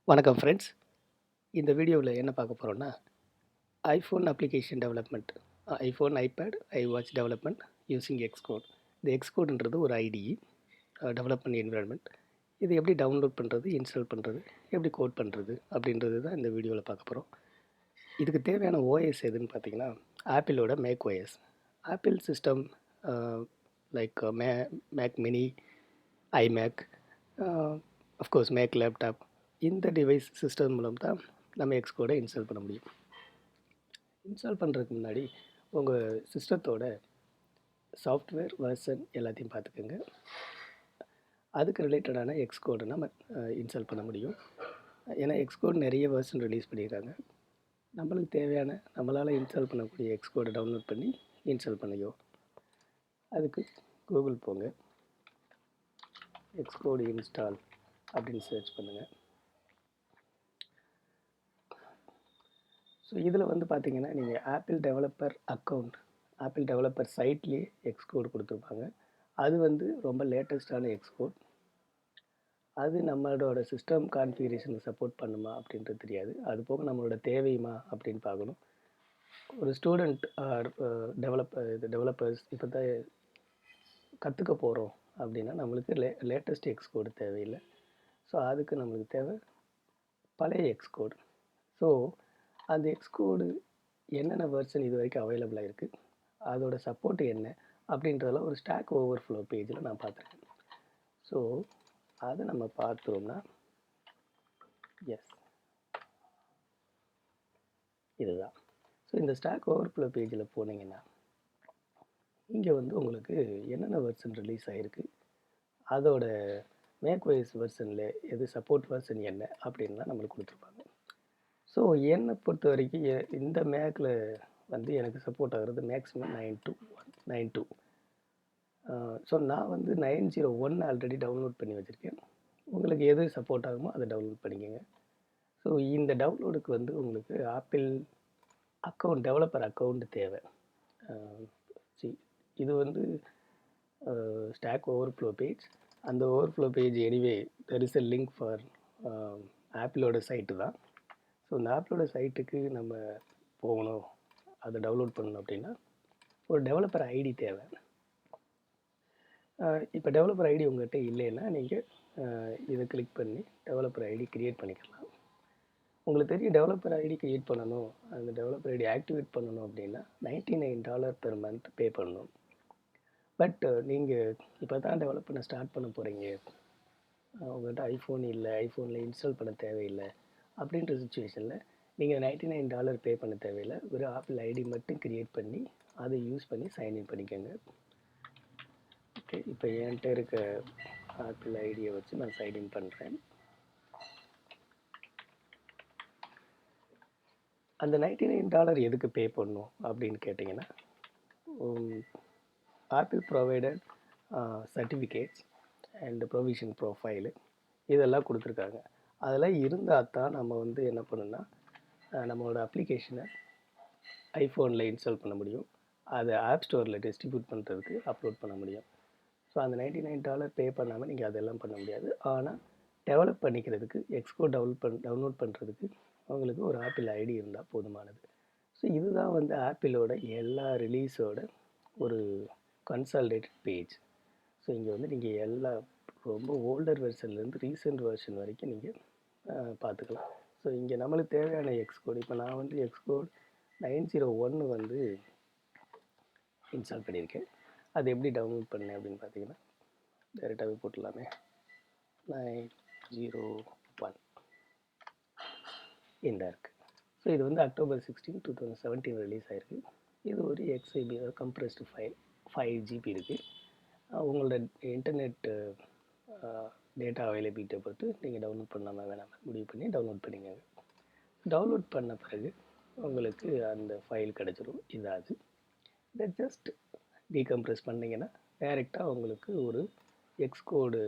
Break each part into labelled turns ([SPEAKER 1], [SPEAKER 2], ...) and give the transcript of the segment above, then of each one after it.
[SPEAKER 1] வணக்கம் ஃப்ரெண்ட்ஸ். இந்த வீடியோவில் என்ன பார்க்க போகிறோன்னா, iPhone application development, iPhone, iPad, iWatch development using XCode. இந்த XCodeன்றது ஒரு ஐடிஇ, டெவலப்மெண்ட் என்விரான்மெண்ட். இது எப்படி டவுன்லோட் பண்ணுறது, இன்ஸ்டால் பண்ணுறது, எப்படி கோட் பண்ணுறது அப்படின்றது தான் இந்த வீடியோவில் பார்க்க போகிறோம். இதுக்கு தேவையான ஓஎஸ் எதுன்னு பார்த்தீங்கன்னா, ஆப்பிளோட Mac OS. Apple system like Mac mini, iMac, of course Mac laptop, இந்த டிவைஸ் சிஸ்டம் மூலம் தான் நம்ம XCode இன்ஸ்டால் பண்ண முடியும். இன்ஸ்டால் பண்ணுறதுக்கு முன்னாடி உங்கள் சிஸ்டத்தோட சாஃப்ட்வேர் வெர்ஷன் எல்லாத்தையும் பார்த்துக்கோங்க. அதுக்கு ரிலேட்டடான XCode நம்ம இன்ஸ்டால் பண்ண முடியும். ஏன்னா XCode நிறைய வெர்ஷன் ரிலீஸ் பண்ணியிருக்காங்க. நம்மளுக்கு தேவையான நம்மளால் இன்ஸ்டால் பண்ணக்கூடிய XCode டவுன்லோட் பண்ணி இன்ஸ்டால் பண்ணிக்கோ. அதுக்கு கூகுள் போங்க, XCode இன்ஸ்டால் அப்படின்னு சர்ச் பண்ணுங்கள். ஸோ இதில் வந்து பார்த்தீங்கன்னா, நீங்கள் Apple developer account, Apple developer சைட்லேயே XCode கொடுத்துருப்பாங்க. அது வந்து ரொம்ப லேட்டஸ்டான XCode. அது நம்மளோட சிஸ்டம் கான்ஃபிகரேஷனுக்கு சப்போர்ட் பண்ணுமா அப்படின்றது தெரியாது. அது போக நம்மளோட தேவையுமா அப்படின்னு பார்க்கணும். ஒரு ஸ்டூடெண்ட் ஆர் டெவலப்பர்ஸ் இப்போ தான் கற்றுக்க போகிறோம் அப்படின்னா நம்மளுக்கு லேட்டஸ்ட் XCode தேவையில்லை. ஸோ அதுக்கு நம்மளுக்கு தேவை பழைய XCode. ஸோ அந்த XCode என்னென்ன வெர்ஷன் இது வரைக்கும் அவைலபிளாக இருக்குது, அதோட சப்போர்ட் என்ன அப்படின்றதெல்லாம் ஒரு ஸ்டாக் ஓவர்ஃப்ளோ பேஜில் நான் பார்த்துருக்கேன். ஸோ அதை நம்ம பார்த்தோம்னா, எஸ், இதுதான். ஸோ இந்த ஸ்டாக் ஓவர்ஃப்ளோ பேஜில் போனீங்கன்னா, இங்கே வந்து உங்களுக்கு என்னென்ன வெர்ஷன் ரிலீஸ் ஆகிருக்கு, அதோட மேக்ஓஎஸ் வெர்ஷனில் எது சப்போர்ட் வெர்ஷன் என்ன அப்படின்லாம் நம்மளுக்கு கொடுத்துருப்பாங்க. ஸோ என்னை பொறுத்த வரைக்கும் இந்த மேக்கில் வந்து எனக்கு சப்போர்ட் ஆகிறது மேக்ஸிமம் 9.2. ஸோ நான் வந்து 9.01 ஆல்ரெடி டவுன்லோட் பண்ணி வச்சுருக்கேன். உங்களுக்கு எது சப்போர்ட் ஆகுமோ அதை டவுன்லோட் பண்ணிக்கோங்க. ஸோ இந்த டவுன்லோடுக்கு வந்து உங்களுக்கு ஆப்பிள் அக்கௌண்ட், டெவலப்பர் அக்கௌண்ட் தேவை. இது வந்து ஸ்டாக் ஓவர்ஃப்ளோ பேஜ். அந்த overflow page anyway there is a link for ஆப்பிளோட சைட்டு தான். ஸோ இந்த ஆப்பிளோட சைட்டுக்கு நம்ம போகணும், அதை டவுன்லோட் பண்ணணும் அப்படின்னா ஒரு டெவலப்பர் ஐடி தேவை. இப்போ டெவலப்பர் ஐடி உங்கள்கிட்ட இல்லைன்னா நீங்கள் இதை கிளிக் பண்ணி டெவலப்பர் ஐடி க்ரியேட் பண்ணிக்கலாம். உங்களுக்கு தெரியும், டெவலப்பர் ஐடி க்ரியேட் பண்ணணும், அந்த டெவலப்பர் ஐடி ஆக்டிவேட் பண்ணணும் அப்படின்னா $99 பெர் மந்த் பே பண்ணணும். பட் நீங்கள் இப்போ தான் டெவலப் பண்ண ஸ்டார்ட் பண்ண போகிறீங்க, உங்கள்கிட்ட ஐஃபோன் இல்லை, ஐஃபோனில் இன்ஸ்டால் பண்ண தேவையில்லை அப்படின்ற சுச்சுவேஷனில் நீங்கள் $99 பே பண்ண தேவையில்லை. ஒரு ஆப்பிள் ஐடி மட்டும் க்ரியேட் பண்ணி அதை யூஸ் பண்ணி சைன்இன் பண்ணிக்கோங்க. ஓகே, இப்போ என்கிட்ட இருக்க ஆப்பிள் ஐடியை வச்சு நான் சைன்இன் பண்ணுறேன். அந்த $99 எதுக்கு பே பண்ணணும் அப்படின்னு கேட்டிங்கன்னா, apple provided certificates and provision profile இதெல்லாம் கொடுத்துருக்காங்க. அதெல்லாம் இருந்தால் தான் நம்ம வந்து என்ன பண்ணணும்னா, நம்மளோட அப்ளிகேஷனை ஐஃபோனில் இன்ஸ்டால் பண்ண முடியும், அதை ஆப் ஸ்டோரில் டிஸ்ட்ரிபியூட் பண்ணுறதுக்கு அப்லோட் பண்ண முடியும். ஸோ அந்த $99 பே பண்ணாமல் நீங்கள் அதெல்லாம் பண்ண முடியாது. ஆனால் டெவலப் பண்ணிக்கிறதுக்கு, XCode டவுன்லோட் பண்ணுறதுக்கு உங்களுக்கு ஒரு ஆப்பிள் ஐடி இருந்தால் போதுமானது. ஸோ இதுதான் வந்து ஆப்பிளோட எல்லா ரிலீஸோட ஒரு கன்சாலிடேட்டட் பேஜ். ஸோ இங்கே வந்து நீங்கள் எல்லா ரொம்ப ஓல்டர் வெர்ஷன்லேருந்து ரீசெண்ட் வெர்ஷன் வரைக்கும் நீங்கள் பார்த்துக்கலாம். ஸோ இங்கே நம்மளுக்கு தேவையான XCode, இப்போ நான் வந்து XCode 9.01 வந்து இன்ஸ்டால் பண்ணியிருக்கேன். அது எப்படி டவுன்லோட் பண்ணேன் அப்படின்னு பார்த்தீங்கன்னா, டைரெக்டாகவே போட்டுடலாமே. 9.01 இந்த இருக்குது. ஸோ இது வந்து October 16, 2017 ரிலீஸ் ஆகிருக்கு. இது ஒரு XIB கம்ப்ரஸ்டு ஃபைல், 5 GB இருக்குது. உங்களோட இன்டர்நெட் டேட்டா அவைலபிலிட்டியை பொறுத்து நீங்கள் டவுன்லோட் பண்ணாமல் வேணாமல் முடிவு பண்ணி டவுன்லோட் பண்ணிக்கோங்க. டவுன்லோட் பண்ண பிறகு உங்களுக்கு அந்த ஃபைல் கிடச்சிரும். இதாது இதை ஜஸ்ட் டீகம்ப்ரெஸ் பண்ணிங்கன்னா டைரெக்டாக உங்களுக்கு ஒரு XCode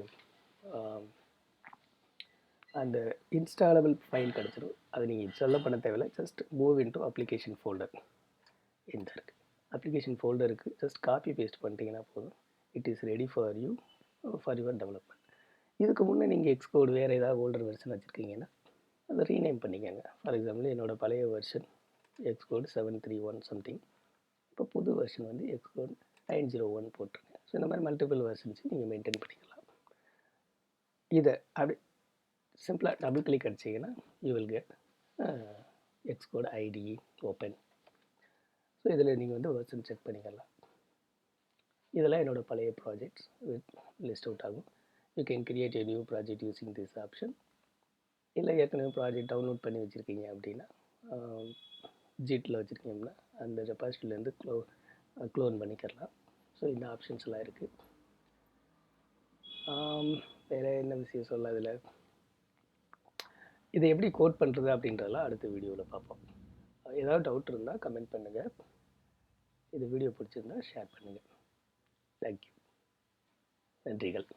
[SPEAKER 1] அந்த இன்ஸ்டாலபிள் ஃபைல் கிடச்சிரும். அது நீங்கள் இன்ஸ்டால் பண்ண தேவையில்லை, just move into application folder. இந்த இருக்குது அப்ளிகேஷன் ஃபோல்டருக்கு ஜஸ்ட் காப்பி பேஸ்ட் பண்ணிட்டீங்கன்னா போதும். It is ready for you, for your development. இதுக்கு முன்னே நீங்கள் XCode வேறு ஏதாவது ஓல்டர் வெர்ஷன் வச்சுருக்கீங்கன்னா அதை ரீநேம் பண்ணிக்கோங்க. ஃபார் எக்ஸாம்பிள் என்னோடய பழைய வெர்ஷன் XCode 7.3.1 சம்திங். இப்போ புது வெர்ஷன் வந்து XCode 9.0.1 போட்டிருங்க. ஸோ இந்த மாதிரி மல்டிபிள் வெர்ஷன்ஸ் நீங்கள் மெயின்டைன் பண்ணிக்கலாம். இதை அப்படி சிம்பிளாக டபுள் கிளிக் அடிச்சிங்கன்னா you will get XCode IDE open. So இதில் நீங்கள் வந்து வெர்ஷன் செக் பண்ணிக்கலாம். இதெல்லாம் என்னோடய பழைய ப்ராஜெக்ட்ஸ் லிஸ்ட் அவுட் ஆகும். You can create a new project using this option. இல்லை ஏற்கனவே ப்ராஜெக்ட் டவுன்லோட் பண்ணி வச்சுருக்கீங்க அப்படின்னா ஜிட்டில் வச்சுருக்கீங்கன்னா அந்த ரெபாசிட்டரிலேருந்து க்ளோன் பண்ணிக்கலாம். ஸோ இந்த ஆப்ஷன்ஸ்லாம் இருக்குது. வேறு என்ன விஷயம் சொல்ல அதில், இதை எப்படி கோட் பண்ணுறது அப்படின்றதெல்லாம் அடுத்த வீடியோவில் பார்ப்போம். ஏதாவது டவுட் இருந்தால் கமெண்ட் பண்ணுங்கள். இது வீடியோ பிடிச்சிருந்தா ஷேர் பண்ணுங்கள். தேங்க்யூ. நன்றிகள்.